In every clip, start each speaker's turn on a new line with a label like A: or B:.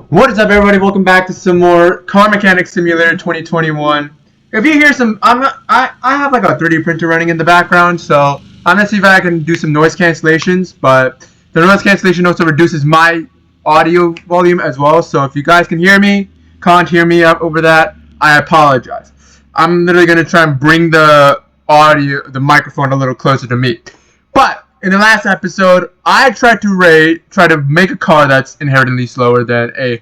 A: What is up, everybody? Welcome back to some more Car Mechanic Simulator 2021. If you hear some, I have like a 3D printer running in the background, so I'm gonna see if I can do some noise cancellations. But the noise cancellation also reduces my audio volume as well. So if you guys can hear me, can't hear me over that, I apologize. I'm literally gonna try and bring the microphone a little closer to me. But in the last episode, I tried to make a car that's inherently slower than a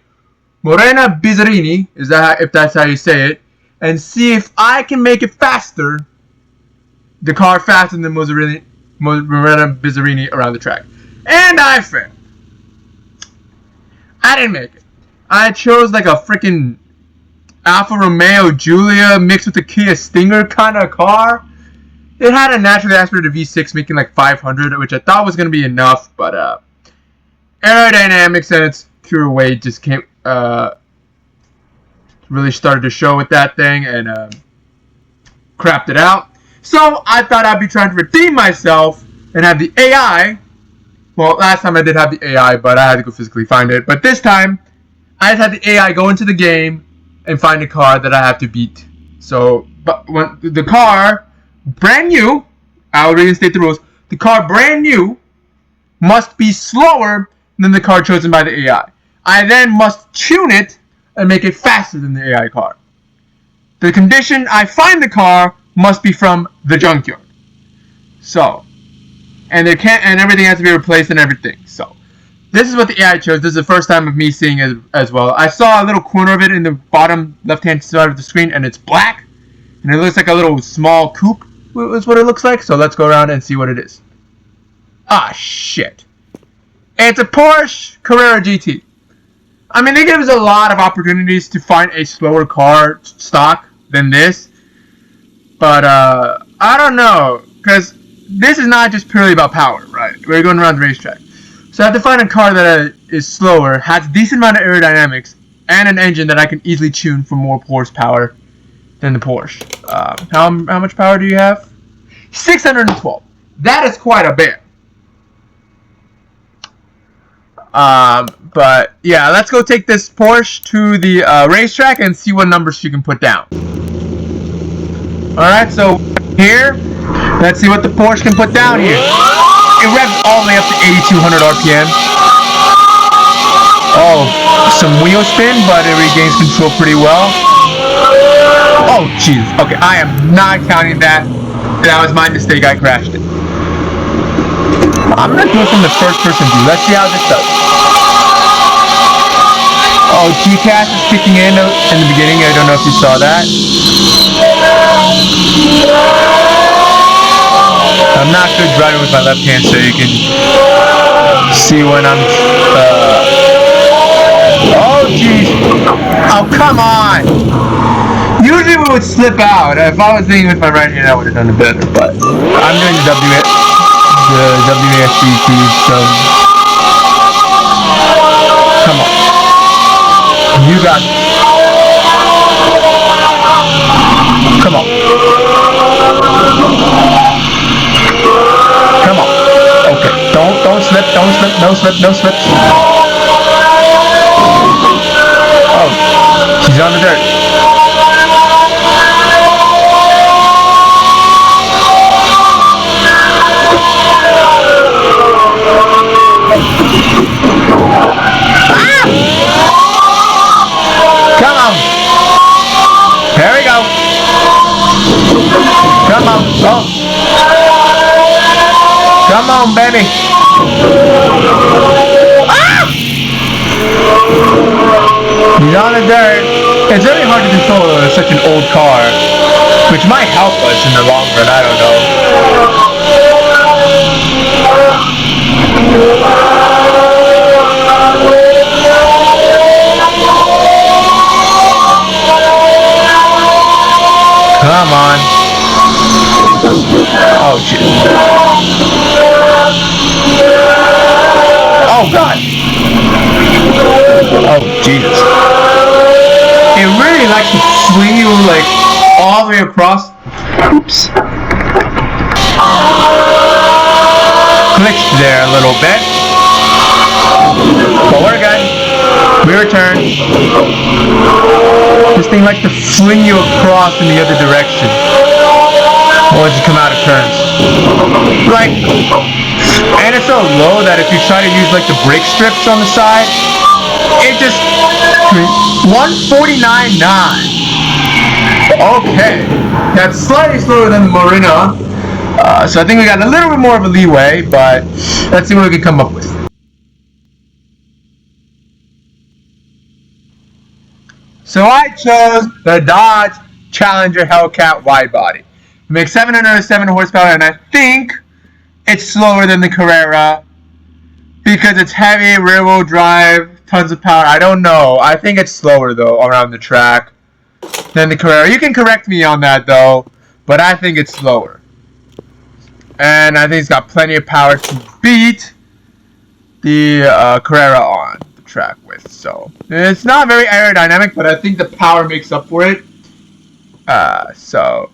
A: Morena Bizzarini, if that's how you say it, and see if I can make it faster, the car faster than Morena Bizzarini around the track. And I failed. I didn't make it. I chose like a freaking Alfa Romeo Giulia mixed with a Kia Stinger kind of car. It had a naturally aspirated V6 making like 500, which I thought was going to be enough, but aerodynamics and its pure weight just came, really started to show with that thing and crapped it out. So I thought I'd be trying to redeem myself and have the AI. Well, last time I did have the AI, but I had to go physically find it. But this time, I just had the AI go into the game and find a car that I have to beat. So, but when the car, brand new, I'll reinstate the rules. The car, brand new, must be slower than the car chosen by the AI. I then must tune it and make it faster than the AI car. The condition I find the car must be from the junkyard. So, and everything has to be replaced and everything. So, this is what the AI chose. This is the first time of me seeing it as well. I saw a little corner of it in the bottom left-hand side of the screen, and it's black, and it looks like a little small coupe. Is what it looks like. So let's go around and see what it is. Ah, shit. It's a Porsche Carrera GT. I mean, they give us a lot of opportunities to find a slower car stock than this. But, I don't know. Because this is not just purely about power, right? We're going around the racetrack. So I have to find a car that is slower, has a decent amount of aerodynamics, and an engine that I can easily tune for more horsepower than the Porsche. How much power do you have? 612. That is quite a bit. But yeah, let's go take this Porsche to the racetrack and see what numbers she can put down. Alright, so here, let's see what the Porsche can put down here. It revs all the way up to 8,200 RPM. Oh, some wheel spin, but it regains control pretty well. Oh, jeez. Okay, I am not counting that. That was my mistake. I crashed it. I'm going to do it from the first person view. Let's see how this does. Oh, G-Cast is kicking in the beginning. I don't know if you saw that. I'm not good driving with my left hand, so you can see when I'm... Oh, jeez. Oh, come on. Usually it would slip out. If I was thinking with my right hand, I would have done it better. But I'm doing the WASD keys, so come on, you got this. Come on, come on. Okay, don't slip, no slip. Oh, she's on the dirt. Come on. Here we go. Come on. Oh. Come on, baby. Ah! He's on the dirt. It's very hard to control such an old car, which might help us in the long run. I don't know. Come on. Oh, shit. Oh, God. Oh, Jesus. It really likes to swing you, like, all the way across. Oops. glitched there a little bit. But we're good. We return. This thing likes to fling you across in the other direction once you come out of turns. Like, and it's so low that if you try to use like the brake strips on the side, it just 149.9. Okay, that's slightly slower than the Marina. So I think we got a little bit more of a leeway, but let's see what we can come up with. So I chose the Dodge Challenger Hellcat Widebody. It makes 707 horsepower, and I think it's slower than the Carrera because it's heavy, rear-wheel drive, tons of power. I don't know. I think it's slower, though, around the track than the Carrera. You can correct me on that, though, but I think it's slower. And I think it's got plenty of power to beat the Carrera on the track with. So it's not very aerodynamic, but I think the power makes up for it. So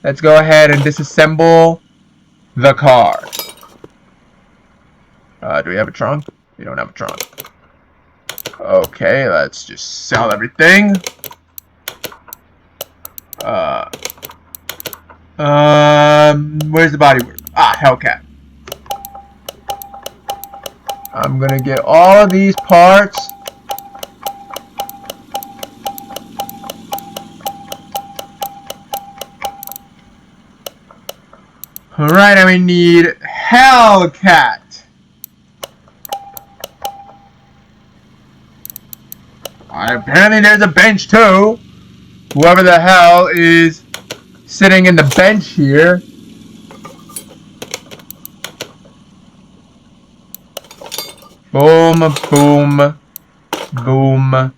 A: let's go ahead and disassemble the car. Do we have a trunk? We don't have a trunk. Okay, let's just sell everything. Where's the bodywork? Ah, Hellcat. I'm gonna get all of these parts. Alright, and we need Hellcat. Apparently there's a bench too. Whoever the hell is sitting in the bench here. Boom, boom, boom.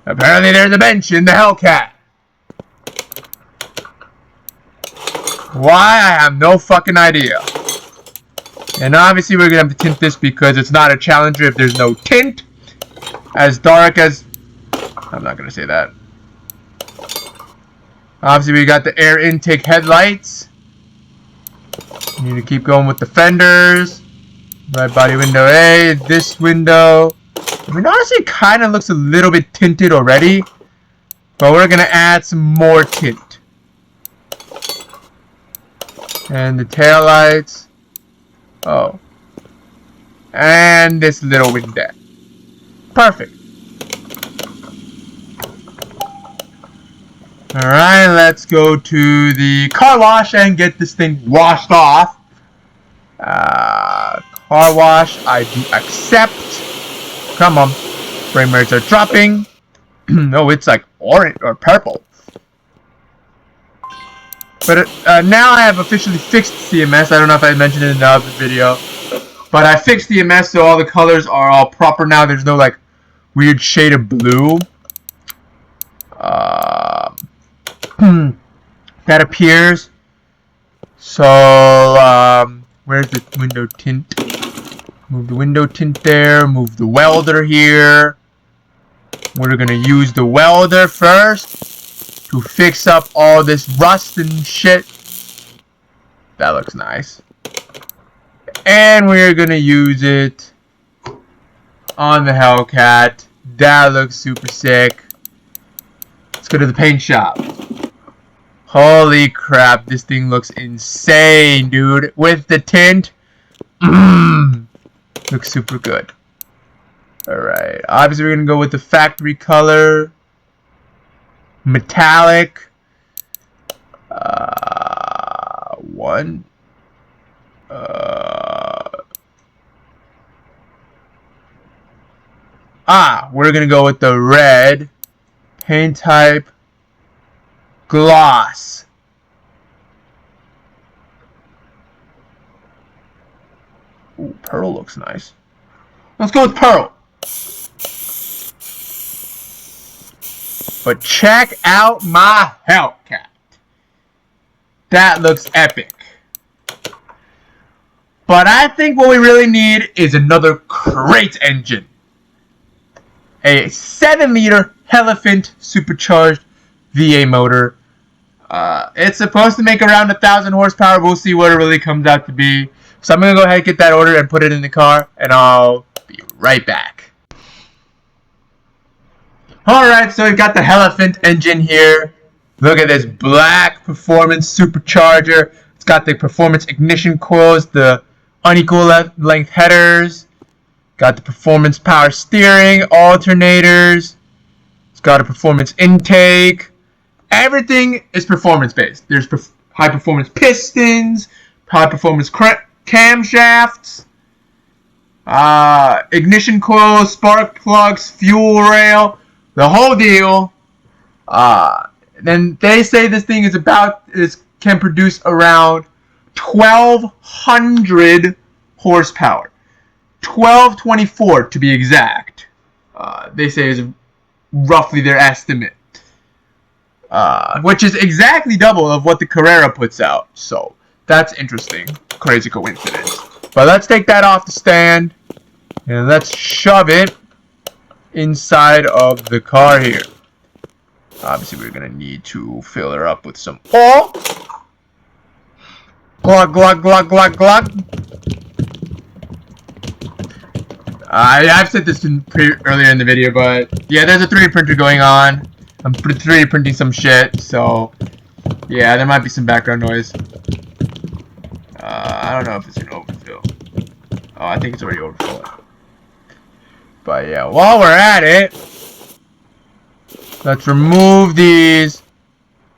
A: Apparently there's a bench in the Hellcat. Why? I have no fucking idea. And obviously we're gonna have to tint this because it's not a Challenger if there's no tint. As dark as... I'm not gonna say that. Obviously we got the air intake headlights. Need to keep going with the fenders. Right body window A, this window. I mean, honestly, it kind of looks a little bit tinted already. But we're going to add some more tint. And the tail lights. Oh. And this little window. Perfect. Alright, let's go to the car wash and get this thing washed off. Car wash, I do accept. Come on. Frame rates are dropping. No, it's like orange or purple. But now I have officially fixed CMS. I don't know if I mentioned it in the other video. But I fixed CMS so all the colors are all proper now. There's no like weird shade of blue. That appears. So, where's the window tint? Move the window tint there. Move the welder here. We're gonna use the welder first to fix up all this rust and shit. That looks nice. And we're gonna use it on the Hellcat. That looks super sick. Let's go to the paint shop. Holy crap, this thing looks insane, dude. With the tint, looks super good. Alright, obviously we're going to go with the factory color. Metallic. We're going to go with the red. Paint type. Gloss. Ooh, pearl looks nice. Let's go with pearl. But check out my Hellcat. That looks epic. But I think what we really need is another crate engine. A 7-liter Hellephant Supercharged V8 motor. It's supposed to make around 1,000 horsepower. We'll see what it really comes out to be. So I'm going to go ahead and get that order and put it in the car, and I'll be right back. Alright, so we've got the Hellephant engine here. Look at this black performance supercharger. It's got the performance ignition coils, the unequal length headers. Got the performance power steering, alternators. It's got a performance intake. Everything is performance based. There's high performance pistons, high performance camshafts, ignition coils, spark plugs, fuel rail, the whole deal. Then they say this thing can produce around 1,200 horsepower. 1,224 to be exact. They say is roughly their estimate. Which is exactly double of what the Carrera puts out. So that's interesting. Crazy coincidence. But let's take that off the stand and let's shove it inside of the car here. Obviously, we're going to need to fill her up with some oil. Glug, glug, glug, glug, glug. I've said this earlier in the video, but yeah, there's a 3D printer going on. I'm 3D printing some shit, so yeah, there might be some background noise. I don't know if it's an overfill. Oh, I think it's already overfilled. But yeah, while we're at it, let's remove these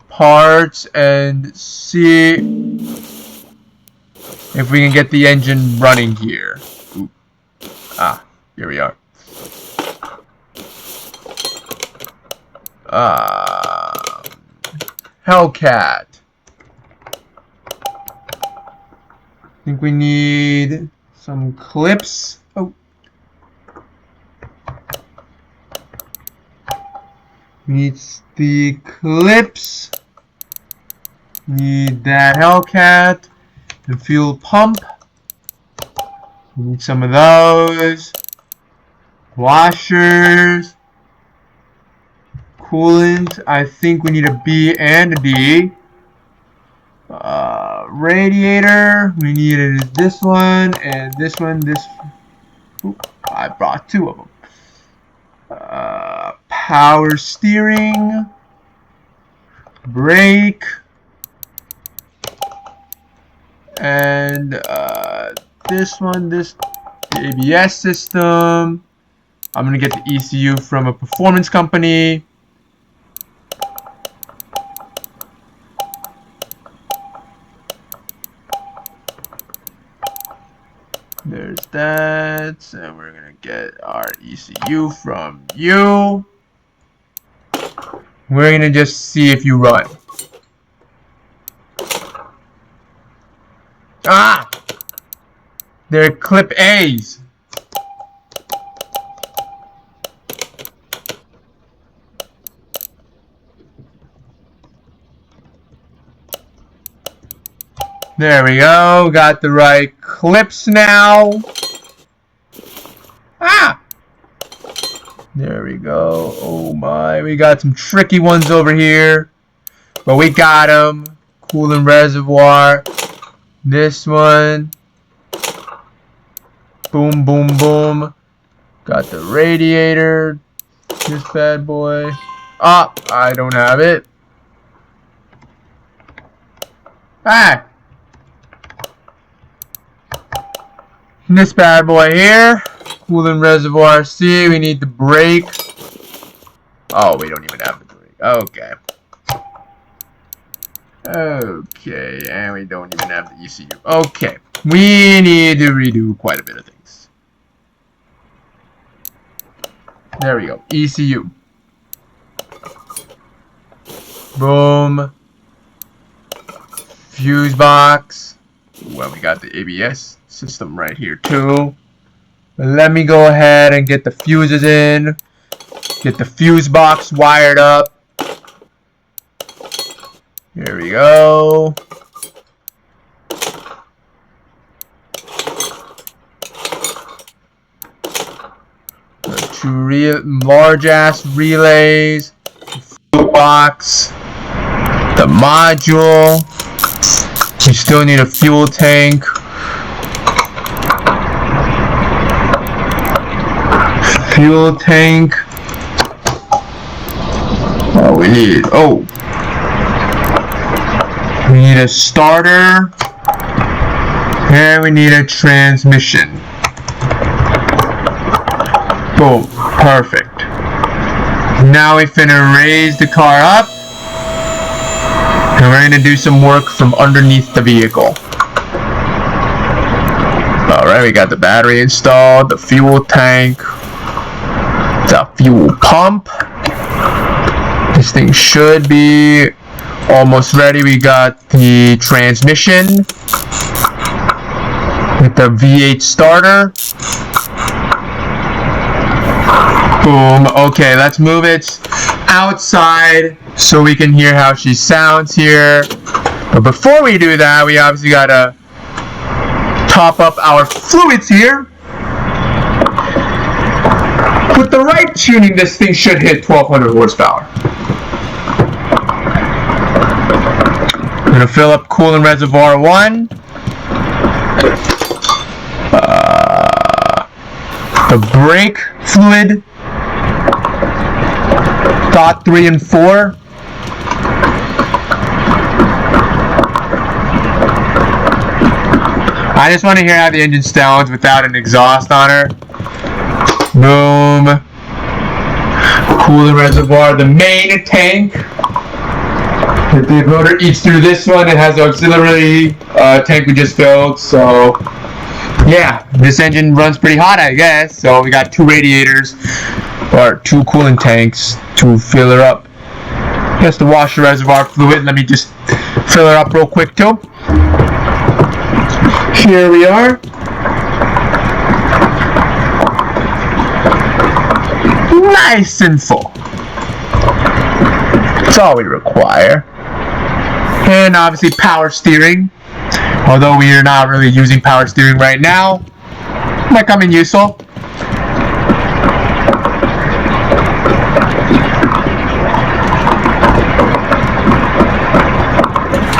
A: parts and see if we can get the engine running here. Ooh. Here we are. Hellcat. I think we need some clips. Oh. We need the clips. Need that Hellcat. The fuel pump. We need some of those. Washers. Coolant. I think we need a B and a D. Radiator. We needed this one and this one. Oop, I brought two of them. Power steering. Brake. And this one, the ABS system. I'm gonna get the ECU from a performance company. There's that, and we're gonna get our ECU from you. We're gonna just see if you run. Ah! They're clip A's. There we go. Got the right clips now. Ah! There we go. Oh my. We got some tricky ones over here. But we got them. Coolant reservoir. This one. Boom, boom, boom. Got the radiator. This bad boy. Ah! I don't have it. Ah! This bad boy here. Coolant reservoir C. We need the brake. Oh, we don't even have the brake. Okay. Okay, and we don't even have the ECU. Okay. We need to redo quite a bit of things. There we go. ECU. Boom. Fuse box. Well, we got the ABS system right here too. Let me go ahead and get the fuses in. Get the fuse box wired up. Here we go. Two large ass relays. The fuel box. The module. We still need a fuel tank. Fuel tank. Oh, we need a starter. And we need a transmission. Boom. Perfect. Now we finna raise the car up. And we're gonna do some work from underneath the vehicle. Alright, we got the battery installed, the fuel tank, the fuel pump. This thing should be almost ready. We got the transmission with the V8 starter. Boom. Okay, let's move it outside so we can hear how she sounds here. But before we do that, we obviously gotta top up our fluids here. With the right tuning, this thing should hit 1200 horsepower. I'm gonna fill up coolant reservoir 1. The brake fluid. Dot 3 and 4. I just want to hear how the engine sounds without an exhaust on her. Boom. Coolant reservoir, the main tank. If the motor eats through this one, it has the auxiliary tank we just filled. So, yeah, this engine runs pretty hot, I guess. So we got 2 radiators, or 2 coolant tanks to fill her up. Just to wash the reservoir fluid. Let me just fill her up real quick too. Here we are. Nice and full. That's all we require. And obviously power steering. Although we are not really using power steering right now. Might come in useful.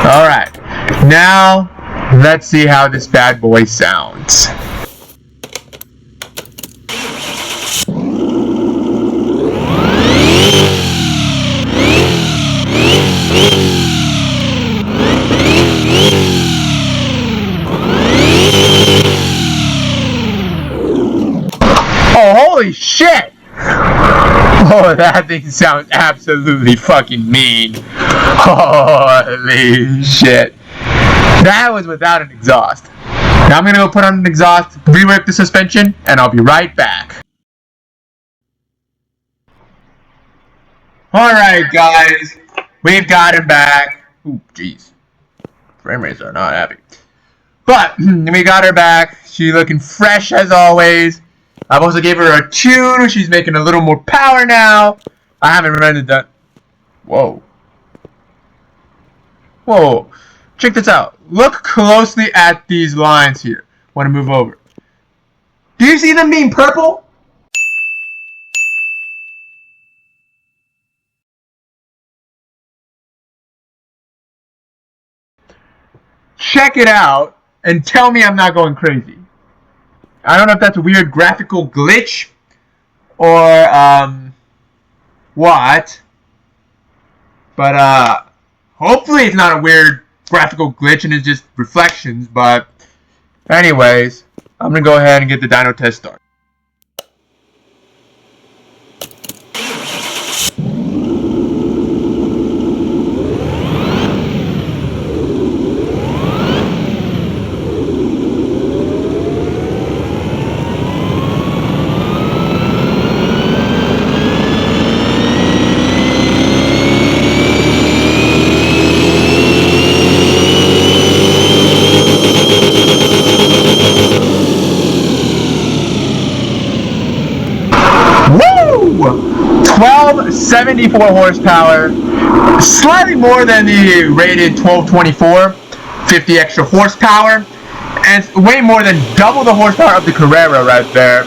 A: Alright. Now, let's see how this bad boy sounds. Oh, holy shit! Oh, that thing sounds absolutely fucking mean. Holy shit. That was without an exhaust. Now I'm gonna go put on an exhaust, rework the suspension, and I'll be right back. Alright guys, we've got him back. Ooh, jeez. Frame rates are not happy. But, we got her back. She's looking fresh as always. I've also gave her a tune. She's making a little more power now. I haven't rented that. Whoa. Whoa. Check this out. Look closely at these lines here. Want to move over. Do you see them being purple? Check it out and tell me I'm not going crazy. I don't know if that's a weird graphical glitch or what, but hopefully it's not a weird graphical glitch and it's just reflections. But anyways, I'm gonna go ahead and get the dyno test started. Woo! 1274 horsepower, slightly more than the rated 1224, 50 extra horsepower, and way more than double the horsepower of the Carrera right there.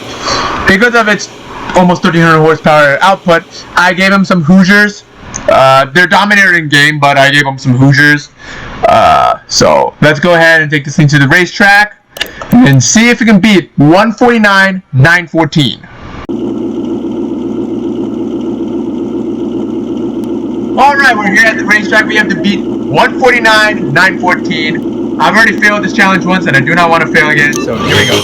A: Because of its almost 1300 horsepower output, I gave him some Hoosiers. They're dominating game, but I gave them some Hoosiers. So let's go ahead and take this thing to the racetrack and see if we can beat 149,914. Alright, we're here at the racetrack. We have to beat 149, 914. I've already failed this challenge once and I do not want to fail again, so here we go.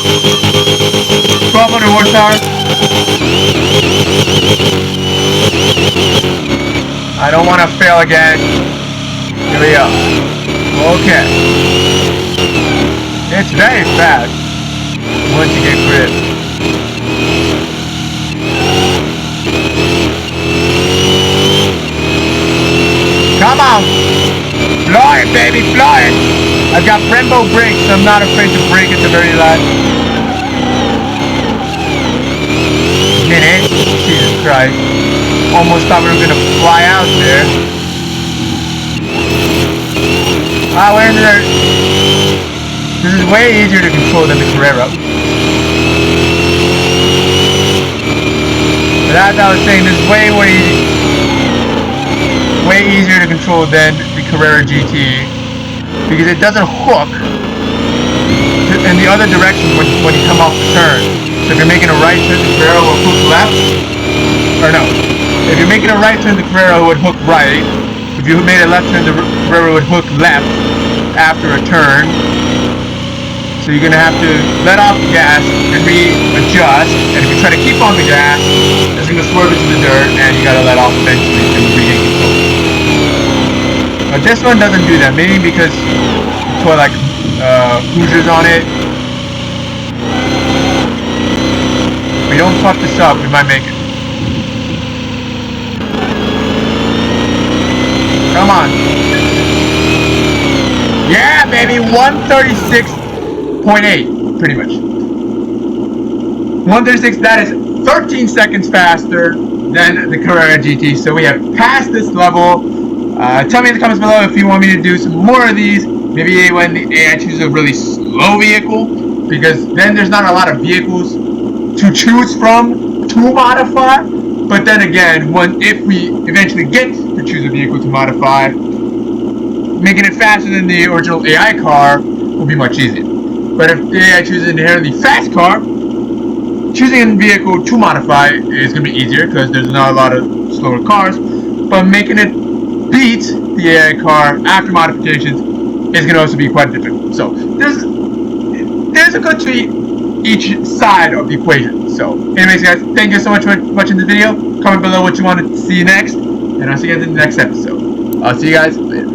A: 1200 horsepower. I don't want to fail again. Here we go. Okay. It's very fast once you get grip. Come on! Fly it, baby, fly it! I've got Brembo brakes, so I'm not afraid to brake at the very last minute. Jesus Christ. Almost thought we were gonna fly out there. Ah, we're in there. This is way easier to control than the Carrera. But as I was saying, this is way easier to control than the Carrera GT because it doesn't hook in the other direction when you come off the turn. So if you're making a right turn, the Carrera will hook left. Or no, if you're making a right turn, the Carrera would hook right. If you made a left turn, the Carrera would hook left after a turn. So you're gonna have to let off the gas and readjust. And if you try to keep on the gas, it's gonna swerve into the dirt, and you gotta let off eventually and regain control. But this one doesn't do that, maybe because it's got like Hoosiers on it. If we don't fuck this up, we might make it. Come on. Yeah, baby, 136.8, pretty much. 136, that is 13 seconds faster than the Carrera GT. So we have passed this level. Tell me in the comments below if you want me to do some more of these. Maybe when the AI chooses a really slow vehicle, because then there's not a lot of vehicles to choose from to modify. But then again, if we eventually get to choose a vehicle to modify, making it faster than the original AI car will be much easier. But if the AI chooses an inherently fast car, choosing a vehicle to modify is going to be easier because there's not a lot of slower cars. But making it beat the AI car after modifications is going to also be quite difficult. So there's a good to each side of the equation. So anyways guys, thank you so much for watching the video. Comment below what you want to see next, and I'll see you guys in the next episode. I'll see you guys later.